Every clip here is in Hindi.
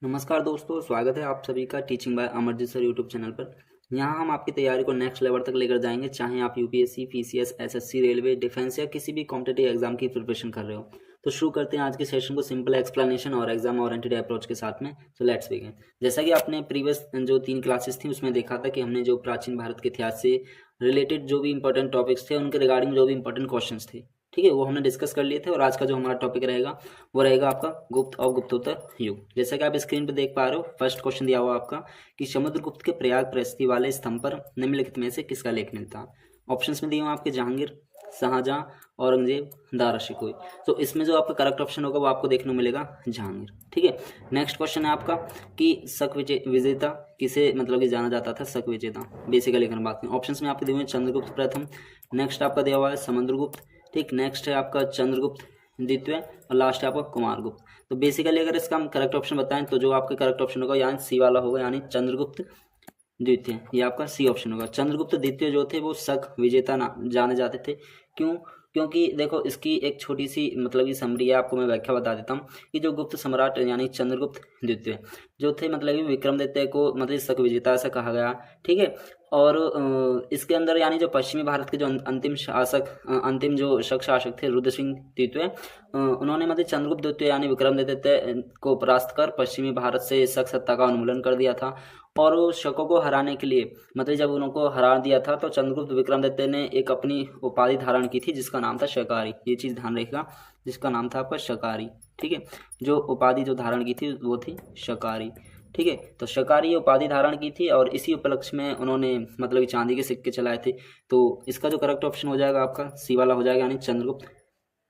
नमस्कार दोस्तों, स्वागत है आप सभी का teaching bye Amarjeet sir YouTube channel पर। यहाँ हम आपकी तैयारी को नेक्स्ट लेवल तक लेकर जाएंगे, चाहे आप UPSC, PCS, SSC, railway, defence या किसी भी कॉम्पिटिटिव एग्जाम की प्रिपरेशन कर रहे हो। तो शुरू करते हैं आज के सेशन को सिंपल एक्सप्लेनेशन और एग्जाम ओरिएंटेड अप्रोच के साथ में। So let's begin. जैसा कि आपने प्रीवियस जो 3 क्लासेस थी उसमें देखा था कि हमने जो प्राचीन भारत के इतिहास से रिलेटेड जो भी इंपॉर्टेंट टॉपिक्स थे उनके रिगार्डिंग जो भी इंपॉर्टेंट क्वेश्चंस थे, ठीक है, वो हमने डिस्कस कर लिए थे। और आज का जो हमारा टॉपिक रहेगा वो रहेगा आपका गुप्त और गुप्तोत्तर युग। जैसा कि आप स्क्रीन पर देख पा रहे हो, फर्स्ट क्वेश्चन दिया हुआ आपका कि समुद्रगुप्त के प्रयाग प्रशस्ति वाले स्तंभ पर निम्नलिखित में से किसका लेख मिलता। ऑप्शंस में दिए हुए आपके जहांगीर, शाहजहां, औरंगजेब, दारा शिकोही। तो इसमें जो आपका करेक्ट ऑप्शन होगा वो आपको देखने को मिलेगा जहांगीर, ठीक है। नेक्स्ट क्वेश्चन है आपका कि शक विजेता किसे मतलब कि जाना जाता था, शक विजेता बेसिकली अगर बात करें। ऑप्शंस में आपके दिए हुए चंद्रगुप्त प्रथम, नेक्स्ट आपका दिया हुआ है समुद्रगुप्त, ठीक, नेक्स्ट है आपका चंद्रगुप्त द्वितीय और लास्ट है आपका कुमारगुप्त। तो बेसिकली अगर इसका हम करेक्ट ऑप्शन बताएं तो जो आपका करेक्ट ऑप्शन होगा यानी सी वाला होगा, यानी चंद्रगुप्त द्वितीय, ये आपका सी ऑप्शन होगा। चंद्रगुप्त द्वितीय जो थे वो शक विजेता जाने जाते थे। क्यों? क्योंकि देखो इसकी एक छोटी सी मतलब की समरी है, आपको मैं व्याख्या बता देता हूँ कि जो गुप्त सम्राट यानी चंद्रगुप्त द्वितीय जो थे मतलब कि विक्रमादित्य को मतलब शक विजेता ऐसा कहा गया, ठीक है। और इसके अंदर यानी जो पश्चिमी भारत के जो अंतिम शासक अंतिम जो शक शासक थे रुद्र सिंह द्वितीय, उन्होंने मतलब चंद्रगुप्त द्वितीय यानी विक्रमादित्य को परास्त कर पश्चिमी भारत से शक सत्ता का उन्मूलन कर दिया था। और शकों को हराने के लिए मतलब जब उनको हरा दिया था तो चंद्रगुप्त विक्रमादित्य ने एक अपनी उपाधि धारण की थी जिसका नाम था शकारी। ये चीज़ ध्यान रखिएगा, जिसका नाम था आपका शकारी, ठीक है। जो उपाधि जो धारण की थी वो थी शकारी, ठीक है। तो शकारी उपाधि धारण की थी और इसी उपलक्ष्य में उन्होंने मतलब चांदी के सिक्के चलाए थे। तो इसका जो करेक्ट ऑप्शन हो जाएगा आपका सी वाला हो जाएगा, यानी चंद्रगुप्त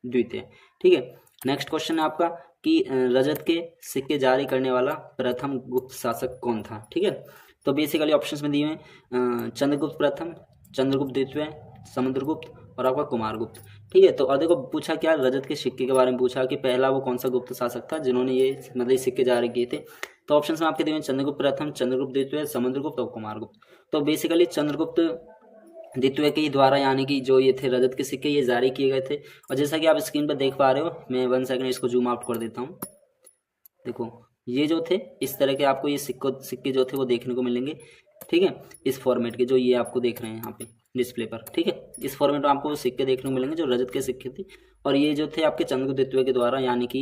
द्वितीय, ठीक है। नेक्स्ट क्वेश्चन है आपका कि रजत के सिक्के जारी करने वाला प्रथम गुप्त शासक कौन था, ठीक है। तो बेसिकली ऑप्शंस में दिए हैं चंद्रगुप्त प्रथम, चंद्रगुप्त द्वितीय, समुद्रगुप्त और आपका कुमारगुप्त, ठीक है। तो और देखो पूछा क्या, रजत के सिक्के के बारे में पूछा कि पहला वो कौन सा गुप्त शासक था जिन्होंने ये मतलब सिक्के जारी किए थे। तो ऑप्शंस में आपके दिए हैं चंद्रगुप्त प्रथम, चंद्रगुप्त द्वितीय, समुद्रगुप्त और कुमारगुप्त। तो बेसिकली चंद्रगुप्त द्वितीय के द्वारा यानी कि जो ये थे रजत के सिक्के ये जारी किए गए थे। और जैसा कि आप स्क्रीन पर देख पा रहे हो, मैं 1 सेकंड इसको जूम आउट कर देता हूँ। देखो ये जो थे इस तरह के आपको ये सिक्के जो थे वो देखने को मिलेंगे, ठीक है। इस फॉर्मेट के जो ये आपको देख रहे हैं यहाँ पे डिस्प्ले पर, ठीक है, इस फॉर्मेट में आपको सिक्के देखने को मिलेंगे जो रजत के सिक्के थे। और ये जो थे आपके चंद्रगुप्त द्वितीय के द्वारा यानी कि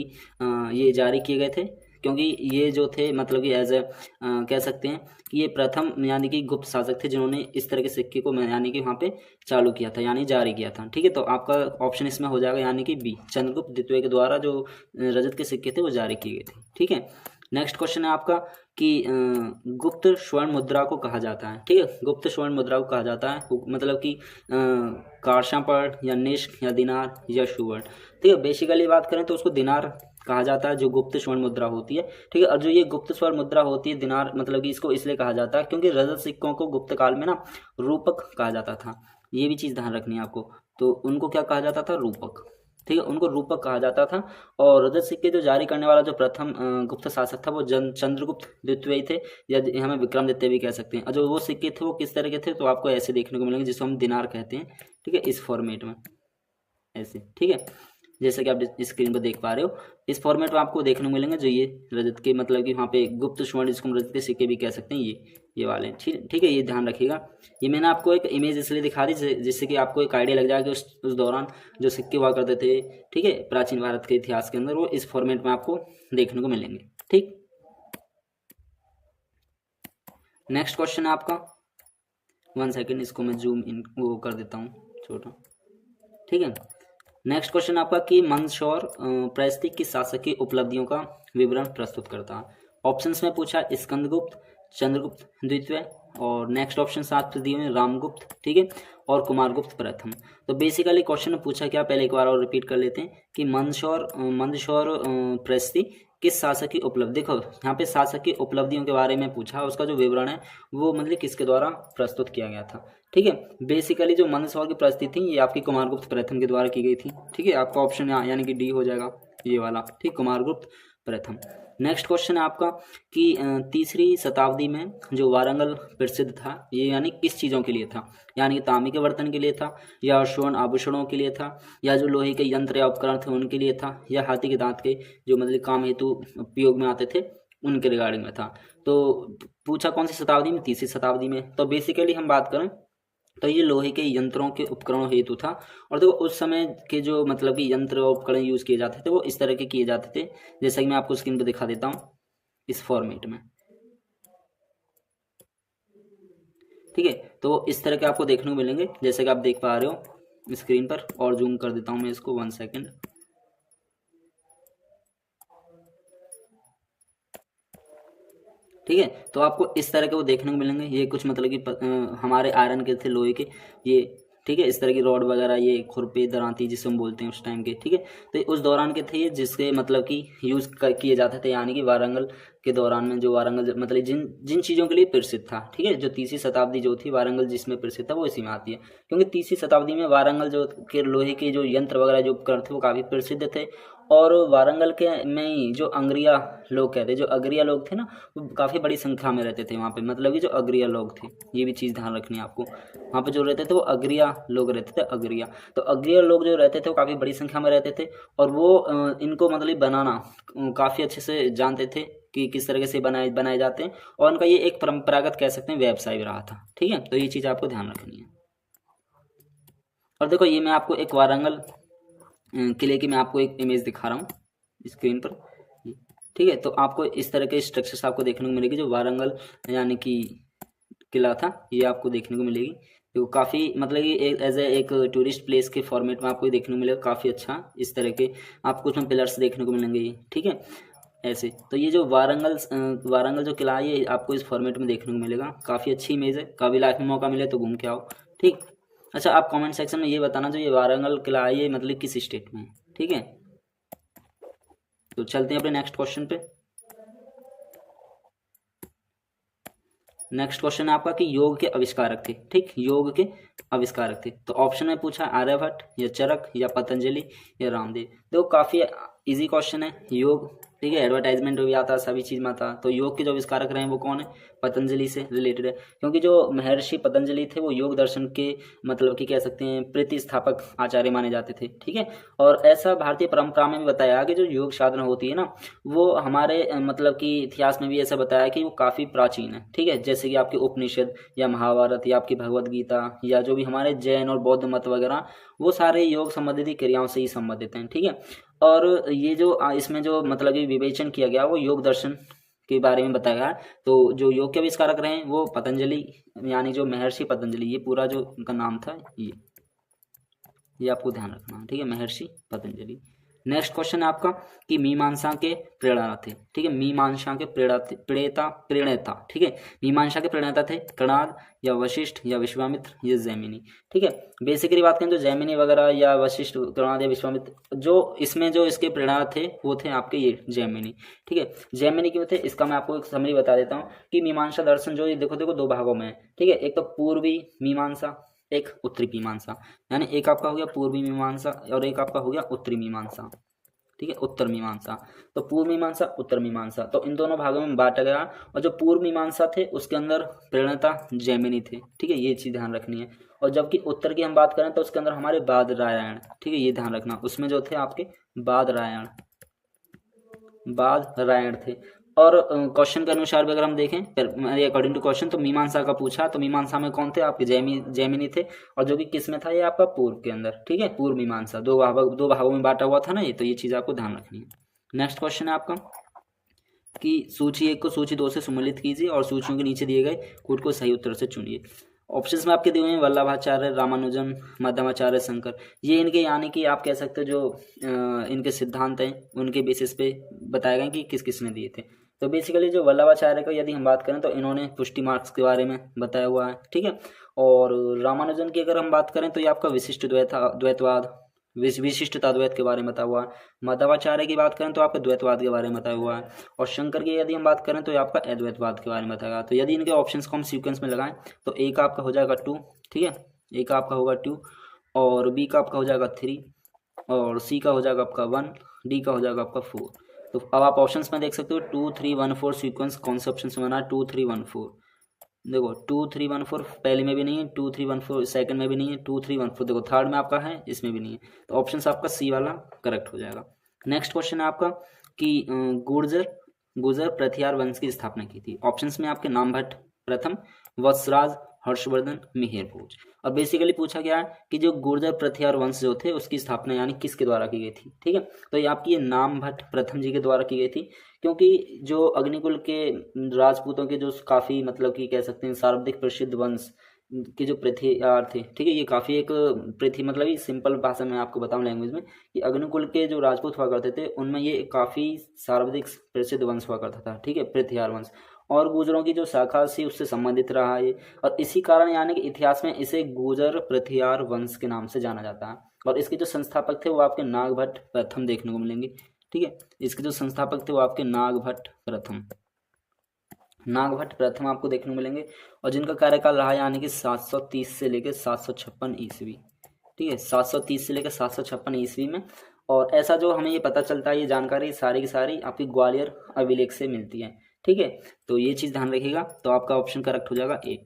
ये जारी किए गए थे, क्योंकि ये जो थे मतलब कि एज ए कह सकते हैं कि ये प्रथम यानी कि गुप्त शासक थे जिन्होंने इस तरह के सिक्के को यानी कि वहाँ पे चालू किया था यानी जारी किया था, ठीक है। तो आपका ऑप्शन इसमें हो जाएगा यानी कि बी, चंद्रगुप्त द्वितीय के द्वारा जो रजत के सिक्के थे वो जारी किए गए थे, ठीक है। नेक्स्ट क्वेश्चन है आपका कि गुप्त स्वर्ण मुद्रा को कहा जाता है, ठीक है। गुप्त स्वर्ण मुद्रा को कहा जाता है मतलब कि कारशापड़ या निष्क या दिनार या सुवर्ण, ठीक है। बेसिकली बात करें तो उसको दिनार कहा जाता है जो गुप्त स्वर्ण मुद्रा होती है, ठीक है। और जो ये गुप्त स्वर्ण मुद्रा होती है दिनार मतलब कि इसको इसलिए कहा जाता है क्योंकि रजत सिक्कों को गुप्त काल में ना रूपक कहा जाता था। ये भी चीज़ ध्यान रखनी है आपको। तो उनको क्या कहा जाता था, रूपक, ठीक है, उनको रूपक कहा जाता था। और रजत सिक्के जो जारी करने वाला जो प्रथम गुप्त शासक था वो चंद्रगुप्त द्वितीय थे, या हमें विक्रमादित्य भी कह सकते हैं। और जो वो सिक्के थे वो किस तरह के थे तो आपको ऐसे देखने को मिलेंगे जिसको हम दिनार कहते हैं, ठीक है, इस फॉर्मेट में ऐसे, ठीक है। जैसे कि आप स्क्रीन पर देख पा रहे हो इस फॉर्मेट में आपको देखने को मिलेंगे जो ये रजत के मतलब कि वहाँ पे गुप्त स्वर्ण जिसको हम रजत के सिक्के भी कह सकते हैं, ये वाले, ठीक है। ये ध्यान रखिएगा। ये मैंने आपको एक इमेज इसलिए दिखा दी जिससे कि आपको एक आइडिया लग जाए कि उस दौरान जो सिक्के हुआ करते थे, ठीक है, प्राचीन भारत के इतिहास के अंदर वो इस फॉर्मेट में आपको देखने को मिलेंगे, ठीक। नेक्स्ट क्वेश्चन है आपका, 1 सेकेंड इसको मैं जूम इन वो कर देता हूँ छोटा, ठीक है। नेक्स्ट क्वेश्चन आपका कि मंदसौर प्रशस्ति किस शासक की उपलब्धियों का विवरण प्रस्तुत करता है। ऑप्शंस में पूछा स्कंदगुप्त, चंद्रगुप्त द्वितीय और नेक्स्ट ऑप्शन साथ दिए हुए रामगुप्त, ठीक है, और कुमारगुप्त प्रथम। तो बेसिकली क्वेश्चन में पूछा क्या, पहले एक बार और रिपीट कर लेते हैं कि मंदसौर प्रशस्ति किस शासक की उपलब्धि, देखो यहाँ पे शासक की उपलब्धियों के बारे में पूछा, उसका जो विवरण है वो मतलब किसके द्वारा प्रस्तुत किया गया था, ठीक है। बेसिकली जो मंदसौर की प्रस्तुति थी ये आपकी कुमारगुप्त प्रथम के द्वारा की गई थी, ठीक है। आपका ऑप्शन यानी कि डी हो जाएगा ये वाला, ठीक, कुमारगुप्त प्रथम। नेक्स्ट क्वेश्चन है आपका कि तीसरी शताब्दी में जो वारंगल प्रसिद्ध था ये यानी किस चीज़ों के लिए था, यानी कि तांबे के बर्तन के लिए था, या स्वर्ण आभूषणों के लिए था, या जो लोहे के यंत्र या उपकरण थे उनके लिए था, या हाथी के दांत के जो मतलब काम हेतु उपयोग में आते थे उनके रिगार्डिंग में था। तो पूछा कौन सी शताब्दी में, तीसरी शताब्दी में। तो बेसिकली हम बात करें तो ये लोहे के यंत्रों के उपकरणों हेतु था। और देखो उस समय के जो मतलब कि यंत्र और उपकरण यूज किए जाते थे वो इस तरह के किए जाते थे, जैसा कि मैं आपको स्क्रीन पर दिखा देता हूँ इस फॉर्मेट में। ठीक है, तो इस तरह के आपको देखने को मिलेंगे जैसे कि आप देख पा रहे हो स्क्रीन पर। और जूम कर देता हूँ मैं इसको 1 सेकेंड। ठीक है, तो आपको इस तरह के वो देखने को मिलेंगे। ये कुछ मतलब कि हमारे आयरन के थे, लोहे के ये। ठीक है, इस तरह की रॉड वगैरह, ये खुरपे दरांती जिसे हम बोलते हैं उस टाइम के। ठीक है, तो उस दौरान के थे ये, जिसके मतलब कि यूज़ किए जाते थे, यानी कि वारंगल के दौरान में। जो वारंगल मतलब जिन जिन चीज़ों के लिए प्रसिद्ध था। ठीक है, जो तीसरी शताब्दी जो थी वारंगल जिसमें प्रसिद्ध था वो इसी में आती है, क्योंकि तीसरी शताब्दी में वारंगल जो के लोहे के जो यंत्र वगैरह जो उपकरण थे वो काफ़ी प्रसिद्ध थे। और वारंगल के में ही जो अंग्रिया लोग कहते, जो अग्रिया लोग थे ना, वो काफ़ी बड़ी संख्या में रहते थे वहाँ पे। मतलब कि जो अग्रिया लोग थे, ये भी चीज़ ध्यान रखनी है आपको, वहाँ पे जो रहते थे वो अग्रिया लोग रहते थे, अग्रिया। तो अग्रिया लोग जो रहते थे वो काफ़ी बड़ी संख्या में रहते थे, और वो इनको मतलब बनाना काफ़ी अच्छे से जानते थे कि किस तरीके से बनाए बनाए जाते हैं। और उनका ये एक परंपरागत कह सकते हैं व्यवसाय भी रहा था। ठीक है, तो ये चीज़ आपको ध्यान रखनी है। और देखो ये मैं आपको एक वारंगल किले की मैं आपको एक इमेज दिखा रहा हूँ स्क्रीन पर। ठीक है, तो आपको इस तरह के स्ट्रक्चर्स आपको देखने को मिलेगी। जो वारंगल यानी कि किला था, ये आपको देखने को मिलेगी। तो काफ़ी मतलब कि एज ए एक टूरिस्ट प्लेस के फॉर्मेट में आपको ये देखने को मिलेगा, काफ़ी अच्छा। इस तरह के आपको उसमें पिलर्स देखने को मिलेंगे ये। ठीक है, ऐसे। तो ये जो वारंगल जो किला है ये आपको इस फॉर्मेट में देखने को मिलेगा। काफ़ी अच्छी इमेज है, कभी लाइफ में मौका मिले तो घूम के आओ। ठीक। अच्छा, आप कमेंट सेक्शन में ये बताना जो ये वारंगल किला है ये मतलब किस स्टेट में है। ठीक है, तो चलते हैं अपने नेक्स्ट क्वेश्चन पे। नेक्स्ट क्वेश्चन है आपका कि योग के आविष्कारक थे। ठीक, योग के आविष्कारक थे। तो ऑप्शन में पूछा आर्यभट्ट या चरक या पतंजलि या रामदेव। देखो काफ़ी इजी क्वेश्चन है। योग, ठीक है, एडवर्टाइजमेंट में भी आता, सभी चीज़ में आता। तो योग के जो आविष्कारक रहे हैं वो कौन है, पतंजलि से रिलेटेड है, क्योंकि जो महर्षि पतंजलि थे वो योग दर्शन के मतलब कि कह सकते हैं प्रतिस्थापक आचार्य माने जाते थे। ठीक है, और ऐसा भारतीय परंपरा में भी बताया कि जो योग साधना होती है ना, वो हमारे मतलब कि इतिहास में भी ऐसा बताया कि वो काफ़ी प्राचीन है। ठीक है, जैसे कि आपके उपनिषद या महाभारत या आपकी भगवत गीता या जो भी हमारे जैन और बौद्ध मत वगैरह, वो सारे योग संबंधित क्रियाओं से ही संबंधित हैं। ठीक है, और ये जो इसमें जो मतलब कि विवेचन किया गया वो योग दर्शन के बारे में बताया गया। तो जो योग के आविष्कारक रहे वो पतंजलि, यानी जो महर्षि पतंजलि, ये पूरा जो उनका नाम था ये आपको ध्यान रखना। ठीक है, महर्षि पतंजलि। नेक्स्ट क्वेश्चन है आपका कि मीमांसा के प्रेरणा थे। ठीक है, मीमांसा के प्रणेता। ठीक है, मीमांसा के प्रणेता थे कणाद या वशिष्ठ या विश्वामित्र या जैमिनी। ठीक है, बेसिकली बात करें तो जैमिनी वगैरह या वशिष्ठ, कणाद या विश्वामित्र, जो इसमें जो इसके प्रेरणा थे वो थे आपके ये जैमिनी। ठीक है, जैमिनी क्यों थे इसका मैं आपको एक समरी बता देता हूँ कि मीमांसा दर्शन जो ये देखो दो भागों में है। ठीक है, एक तो पूर्वी मीमांसा, एक उत्तरी मीमांसा, यानी एक आपका हो गया पूर्वी मीमांसा और एक आपका हो गया उत्तरी मीमांसा। ठीक है, उत्तर मीमांसा। तो पूर्व मीमांसा, उत्तर मीमांसा, तो इन दोनों भागों में बांटा गया। और जो पूर्व मीमांसा थे उसके अंदर प्रणेता जैमिनी थे। ठीक है, ये चीज़ ध्यान रखनी है। और जबकि उत्तर की हम बात करें तो उसके अंदर हमारे बादरायण। ठीक है, ये ध्यान रखना, उसमें जो थे आपके बादरायण थे। और क्वेश्चन के अनुसार भी अगर हम देखें अकॉर्डिंग टू क्वेश्चन, तो मीमांसा का पूछा तो मीमांसा में कौन थे आपके जैमिनी थे। और जो कि किस में था ये आपका पूर्व के अंदर। ठीक है, पूर्व मीमांसा दो भागों में बांटा हुआ था ना ये, तो ये चीज़ आपको ध्यान रखनी है। नेक्स्ट क्वेश्चन है आपका कि सूची 1 को सूची 2 से सम्मिलित कीजिए और सूचियों के नीचे दिए गए कूट को सही उत्तर से चुनिए। ऑप्शंस में आपके दिए हुए हैं वल्लभाचार्य, रामानुजन, मध्यमाचार्य, शंकर। ये इनके यानी कि आप कह सकते हो जो इनके सिद्धांत हैं उनके बेसिस पे बताए गए कि किस किस ने दिए थे। तो बेसिकली जो वल्लभाचार्य का यदि हम बात करें तो इन्होंने पुष्टि मार्क्स के बारे में बताया हुआ है। ठीक है, और रामानुजन की अगर हम बात करें तो ये आपका विशिष्ट द्वैतवाद, विशिष्टता द्वैत के बारे में बताया हुआ है। माधवाचार्य की बात करें तो आपका द्वैतवाद के बारे में बताया हुआ है। और शंकर की यदि हम बात करें तो ये आपका अद्वैतवाद के बारे में बताया। तो यदि इनके ऑप्शंस को हम सीक्वेंस में लगाएं तो ए का आपका हो जाएगा 2। ठीक है, ए का आपका होगा 2, और बी का आपका हो जाएगा 3, और सी का हो जाएगा आपका 1, डी का हो जाएगा आपका 4। तो अब आप ऑप्शंस में देख सकते हो 2 3 1 4 सीक्वेंस कौन से ऑप्शन से बना है, 2 3 1 4। देखो 2 3 1 4 पहले में भी नहीं है, 2 3 1 4 सेकंड में भी नहीं है, 2 3 1 4 देखो थर्ड में आपका है, इसमें भी नहीं है। तो ऑप्शन आपका सी वाला करेक्ट हो जाएगा। नेक्स्ट क्वेश्चन है आपका कि गुर्जर प्रतिहार वंश की स्थापना की थी? ऑप्शंस में आपके नामभट्ट प्रथम, वत्सराज, हर्षवर्धन, मिहिर भोज। और बेसिकली पूछा गया है कि जो गुर्जर प्रतिहार वंश जो थे उसकी स्थापना यानी किसके द्वारा की गई थी, ठीक है। तो ये आपकी नामभट्ट प्रथम जी के द्वारा की गई थी, क्योंकि जो अग्निकुल के राजपूतों के जो काफ़ी मतलब कि कह सकते हैं सर्वाधिक प्रसिद्ध वंश के जो प्रतिहार थे, ठीक है, ये काफ़ी एक पृथ्वी मतलब ही सिंपल भाषा में आपको बताऊं लैंग्वेज में कि अग्निकुल के जो राजपूत हुआ करते थे उनमें ये काफ़ी सर्वाधिक प्रसिद्ध वंश हुआ करता था, ठीक है, प्रतिहार वंश। और गुर्जरों की जो शाखा थी उससे संबंधित रहा है और इसी कारण यानी कि इतिहास में इसे गुर्जर प्रतिहार वंश के नाम से जाना जाता है। और इसके जो संस्थापक थे वो आपके नागभट्ट प्रथम देखने को मिलेंगे, ठीक है। इसके जो संस्थापक थे वो आपके नागभट्ट प्रथम आपको देखने को मिलेंगे और जिनका कार्यकाल रहा यानी कि 730 से लेकर 756 ईस्वी, ठीक है, 730 से लेकर 756 ईस्वी में। और ऐसा जो हमें ये पता चलता है, ये जानकारी सारी की सारी आपकी ग्वालियर अभिलेख से मिलती है, ठीक है। तो ये चीज़ ध्यान रखिएगा, तो आपका ऑप्शन करेक्ट हो जाएगा ए।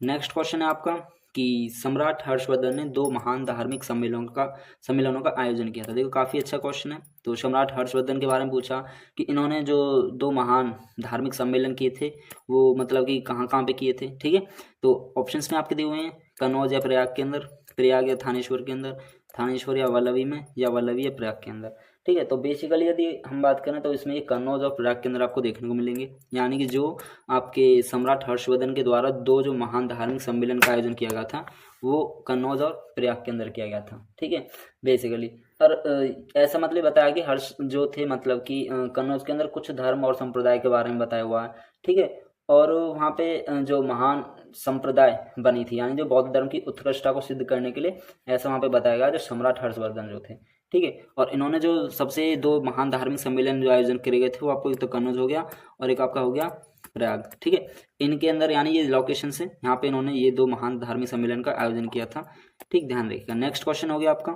नेक्स्ट क्वेश्चन है आपका कि सम्राट हर्षवर्धन ने 2 महान धार्मिक सम्मेलनों का आयोजन किया था। देखो काफ़ी अच्छा क्वेश्चन है। तो सम्राट हर्षवर्धन के बारे में पूछा कि इन्होंने जो 2 महान धार्मिक सम्मेलन किए थे वो मतलब कि कहाँ कहाँ पे किए थे, ठीक है। तो ऑप्शंस में आपके दिए हुए हैं कन्नौज या प्रयाग के अंदर, प्रयाग या थानेश्वर के अंदर, थानेश्वर या वल्लभी में, या वल्लभी या प्रयाग के अंदर, ठीक है। तो बेसिकली यदि हम बात करें तो इसमें ये कन्नौज और प्रयाग के अंदर आपको देखने को मिलेंगे, यानी कि जो आपके सम्राट हर्षवर्धन के द्वारा 2 जो महान धार्मिक सम्मेलन का आयोजन किया गया था वो कन्नौज और प्रयाग के अंदर किया गया था, ठीक है, बेसिकली। और ऐसा मतलब बताया कि हर्ष जो थे मतलब कि कन्नौज के अंदर कुछ धर्म और संप्रदाय के बारे में बताया हुआ है, ठीक है। और वहाँ पे जो महान संप्रदाय बनी थी यानी जो बौद्ध धर्म की उत्कृष्टता को सिद्ध करने के लिए ऐसा वहाँ पे बताया गया जो सम्राट हर्षवर्धन जो थे, ठीक है। और इन्होंने जो सबसे 2 महान धार्मिक सम्मेलन जो आयोजन करे गए थे वो आपको एक तो कन्नौज हो गया और एक आपका हो गया प्रयाग, ठीक है। इनके अंदर यानी ये लोकेशन से यहाँ पे इन्होंने ये 2 महान धार्मिक सम्मेलन का आयोजन किया था, ठीक, ध्यान रखिएगा। नेक्स्ट क्वेश्चन हो गया आपका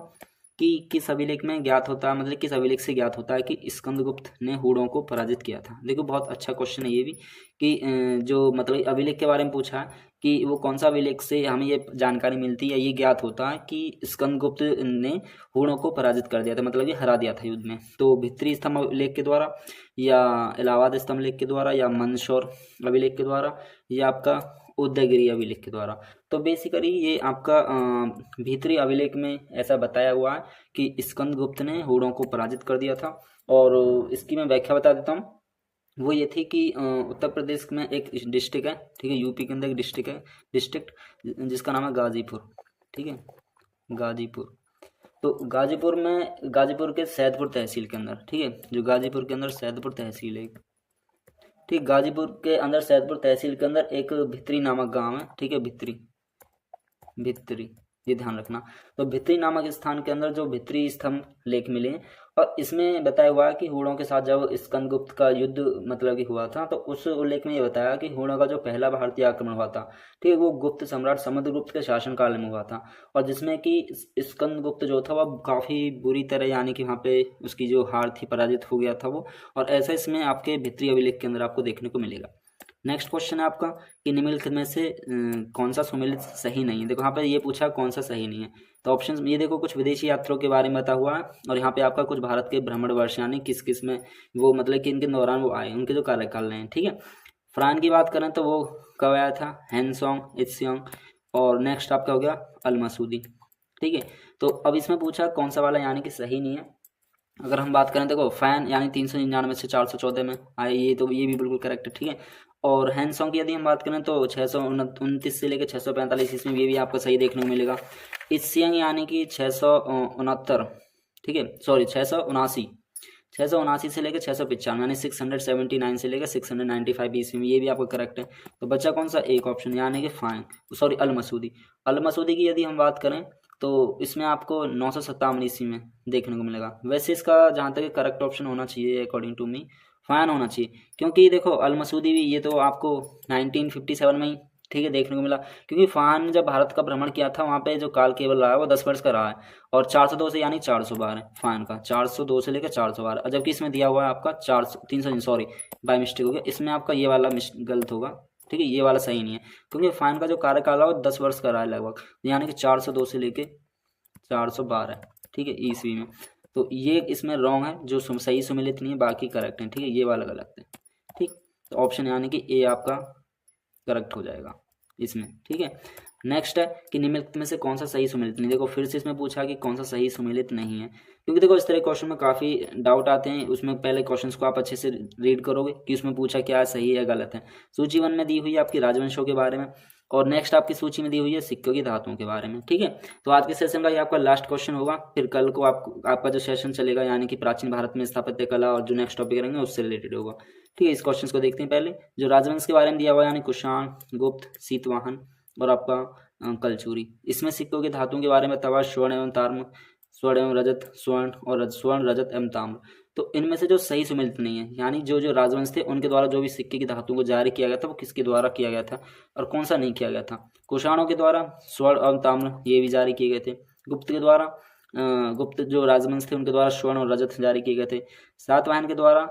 कि किस अभिलेख में ज्ञात होता है, मतलब किस अभिलेख से ज्ञात होता है कि स्कंदगुप्त ने हूणों को पराजित किया था। देखो बहुत अच्छा क्वेश्चन है ये भी कि जो मतलब अभिलेख के बारे में पूछा है कि वो कौन सा अभिलेख से हमें ये जानकारी मिलती है, ये ज्ञात होता है कि स्कंदगुप्त ने हूणों को पराजित कर दिया था, मतलब ये हरा दिया था युद्ध में। तो भित्री स्तंभ अभिलेख के द्वारा या इलाहाबाद स्तंभ लेख के द्वारा या मंदसौर अभिलेख के द्वारा या आपका उदयगिरी अभिलेख के द्वारा। तो बेसिकली ये आपका भीतरी अभिलेख में ऐसा बताया हुआ है कि स्कंदगुप्त ने हूणों को पराजित कर दिया था। और इसकी मैं व्याख्या बता देता हूँ, वो ये थी कि उत्तर प्रदेश में एक डिस्ट्रिक्ट है, ठीक है, यूपी के अंदर एक डिस्ट्रिक्ट जिसका नाम है गाजीपुर, ठीक है, गाजीपुर। तो गाजीपुर के सैदपुर तहसील के अंदर, ठीक है, जो गाजीपुर के अंदर सैदपुर तहसील है, ठीक, गाजीपुर के अंदर सैदपुर तहसील के अंदर एक भित्री नामक गांव है, ठीक है, भित्री ये ध्यान रखना। तो भित्री नामक स्थान के अंदर जो भित्री स्तंभ लेख मिले हैं और इसमें बताया हुआ है कि हूणों के साथ जब स्कंदगुप्त का युद्ध मतलब कि हुआ था तो उस उल्लेख में ये बताया कि हूणों का जो पहला भारतीय आक्रमण हुआ था, ठीक है, वो गुप्त सम्राट समुद्रगुप्त के शासनकाल में हुआ था और जिसमें कि स्कंदगुप्त जो था वह काफ़ी बुरी तरह यानी कि वहाँ पे उसकी जो हार थी पराजित हो गया था वो। और ऐसा इसमें आपके भित्री अभिलेख के अंदर आपको देखने को मिलेगा। नेक्स्ट क्वेश्चन है आपका कि निम्नलिखित में से कौन सा सुमेलित सही नहीं है। देखो यहाँ पे ये पूछा कौन सा सही नहीं है, तो ऑप्शन ये देखो कुछ विदेशी यात्रियों के बारे में बता हुआ है और यहाँ पे आपका कुछ भारत के भ्रमण वर्ष यानी किस किस में वो मतलब कि इनके दौरान वो आए उनके जो कार्यकाल रहे हैं, ठीक है। फ्रांस की बात करें तो वो कब आया था, हैंसोंग, इत्सियोंग। और नेक्स्ट आपका हो गया अल मसूदी, ठीक है। तो अब इसमें पूछा कौन सा वाला यानी कि सही नहीं है। अगर हम बात करें देखो फैन यानी 399 से 414 में आए, ये तो ये भी बिल्कुल करेक्ट है, ठीक है। और हैंसोंग की यदि हम बात करें तो 629 से लेकर 645 इसमें ये भी आपको सही देखने को मिलेगा। इत्सियोंग यानी कि 669, ठीक है, सॉरी 679 से लेकर 695 यानी 679 से लेकर 695 ईस्वी में, ये भी आपको करेक्ट है। तो बच्चा कौन सा एक ऑप्शन यानी कि फाइन सॉरी अल मसूदी की यदि हम बात करें तो इसमें आपको 957 ईस्वी में देखने को मिलेगा। वैसे इसका जहाँ तक करेक्ट ऑप्शन होना चाहिए अकॉर्डिंग टू मी फाइन होना चाहिए, क्योंकि देखो अल मसूदी भी ये तो आपको 1957 में ही, ठीक है, देखने को मिला। क्योंकि फान ने जब भारत का भ्रमण किया था वहाँ पे जो काल केवल रहा है वो 10 वर्ष का रहा है और 402 से यानी 400 बार है फान का, 402 से लेकर 400 बार। जबकि इसमें दिया हुआ है आपका 300 सॉरी बाय मिस्टेक हो गया, इसमें आपका ये वाला गलत होगा, ठीक है, ये वाला सही नहीं है। क्योंकि फाइन का जो कार्यकाल है वो 10 वर्ष का रहा है लगभग, यानी कि 402 से लेके 412 है, ठीक है, ईस्वी में। तो ये इसमें रॉन्ग है, जो सही सुमेलित नहीं है, बाकी करेक्ट है, ठीक है, ये वाला गलत है। तो ऑप्शन यानी कि ए आपका करेक्ट हो जाएगा इसमें। ठीक है, नेक्स्ट है कि निम्नलिखित में से कौन सा सही सुमेलित नहीं। देखो फिर से इसमें पूछा कि कौन सा सही सुमेलित नहीं है, क्योंकि देखो इस तरह क्वेश्चन में काफ़ी डाउट आते हैं। उसमें पहले क्वेश्चंस को आप अच्छे से रीड करोगे कि उसमें पूछा क्या सही है गलत है। सूची 1 में दी हुई है आपकी राजवंशों के बारे में, और नेक्स्ट आपकी सूची में दी हुई है सिक्कों की धातुओं के बारे में। ठीक है, तो आज के सेशन का ये आपका लास्ट क्वेश्चन होगा, फिर कल को आपका जो सेशन चलेगा यानी कि प्राचीन भारत में स्थापत्य कला और जो नेक्स्ट टॉपिक रहेंगे उससे रिलेटेड होगा। ठीक है, इस क्वेश्चन को देखते हैं। पहले जो राजवंश के बारे में दिया हुआ यानी कुषाण, गुप्त, सीतवाहन और आपका कलचुरी। इसमें सिक्कों की धातुओं के बारे में तवा, स्वर्ण एवं ताम्र, स्वर्ण एवं रजत, स्वर्ण रजत एवं ताम्र। तो इनमें से जो सही सुमेलित नहीं है, यानी जो जो राजवंश थे उनके द्वारा जो भी सिक्के की धातुओं को जारी किया गया था वो किसके द्वारा किया गया था और कौन सा नहीं किया गया था। कुषाणों के द्वारा स्वर्ण एवं ताम्र ये भी जारी किए गए थे। गुप्त के द्वारा गुप्त जो राजवंश थे उनके द्वारा स्वर्ण और रजत जारी किए गए थे। सातवाहन के द्वारा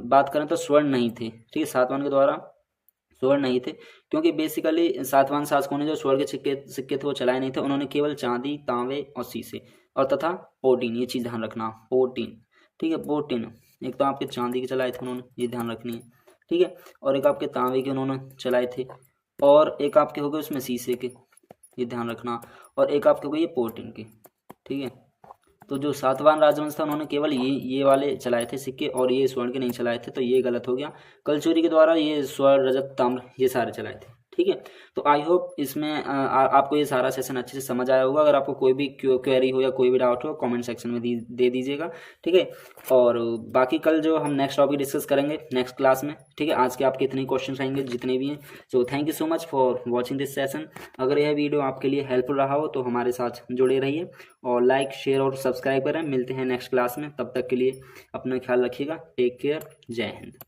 बात करें तो स्वर्ण नहीं थे। ठीक है, सातवाहन के द्वारा स्वर्ण नहीं थे, क्योंकि बेसिकली सातवाहन शासकों ने जो स्वर्ण के सिक्के थे वो चलाए नहीं थे। उन्होंने केवल चांदी, तांबे और शीशे और तथा पोटीन, ये चीज़ ध्यान रखना, पोटीन। ठीक है, पोटीन एक तो आपके चांदी के चलाए थे उन्होंने, ये ध्यान रखनी है। ठीक है, और एक आपके तांबे के उन्होंने चलाए थे, और एक आपके हो गए उसमें शीशे के, ये ध्यान रखना, और एक आपके हो गए ये पोटीन के। ठीक है, तो जो सातवाहन राजवंश था उन्होंने केवल ये वाले चलाए थे सिक्के, और ये स्वर्ण के नहीं चलाए थे, तो ये गलत हो गया। कलचुरी के द्वारा ये स्वर्ण, रजत, ताम्र ये सारे चलाए थे। ठीक है, तो आई होप इसमें आपको ये सारा सेशन अच्छे से समझ आया होगा। अगर आपको कोई भी क्वेरी हो या कोई भी डाउट हो कमेंट सेक्शन में दे दीजिएगा। ठीक है, और बाकी कल जो हम नेक्स्ट टॉपिक डिस्कस करेंगे नेक्स्ट क्लास में। ठीक है, आज के आपके इतने क्वेश्चन रहेंगे जितने भी हैं। So thank you so much for watching this session. अगर यह वीडियो आपके लिए हेल्पफुल रहा हो तो हमारे साथ जुड़े रहिए और लाइक, शेयर और सब्सक्राइब करें। मिलते हैं नेक्स्ट क्लास में, तब तक के लिए अपना ख्याल रखिएगा। टेक केयर, जय हिंद।